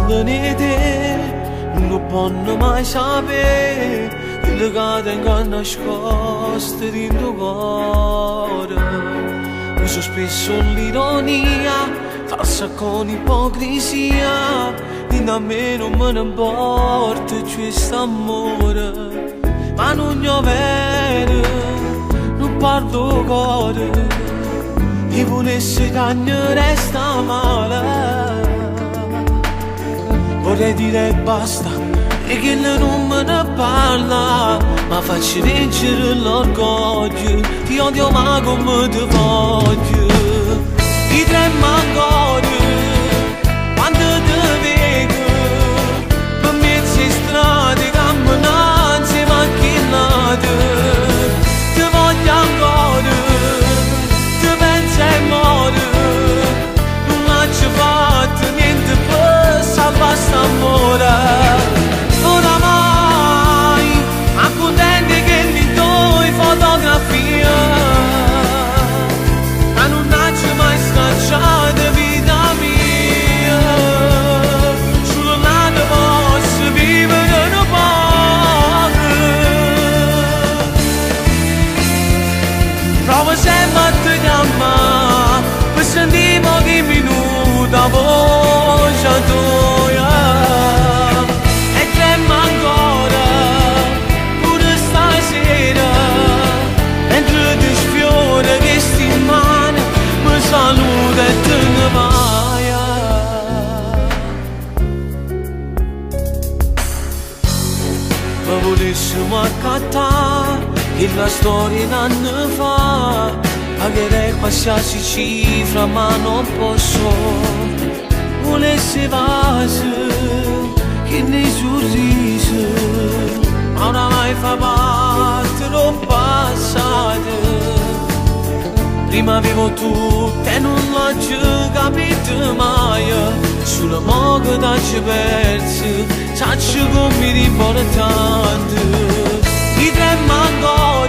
venite non possono mai sapere quello che tengo nascosto dentro cuore. Uso spesso l'ironia falsa con ipocrisia e da me non me ne importa questo amore, ma non è vero, non parlo cuore e volesse che ne resta male. Vorrei dire basta e che non me ne parla, ma faccio reggere l'orgoglio, ti odio ma come ti voglio. Ti tremo ancora quando ti vedo per mezzo di strade camminando e macchinate. Ti voglio ancora, ti penso e muore, non ho fatto niente per salvare quest'amore. Oramai accontenti che li do fotografie, ma non ho mai scacciato vita mia. Solo là posso vivere un po'. Provo sempre a ti chiamare per sentire pochi minuti a voce tua. E tremo ancora pure stasera mentre ti sfiora questi mani, mi saluta e te ne vai. Ma volessimo accattare che la storia un anno fa, pagherei qualsiasi cifra ma non posso. Volesse vase che ne sorrise, ma oramai fa parte del passato. Prima avevo tutto e non l'ho capito mai, sulla moga t'ho perso, saccio come l'importante. Ti tremo ancora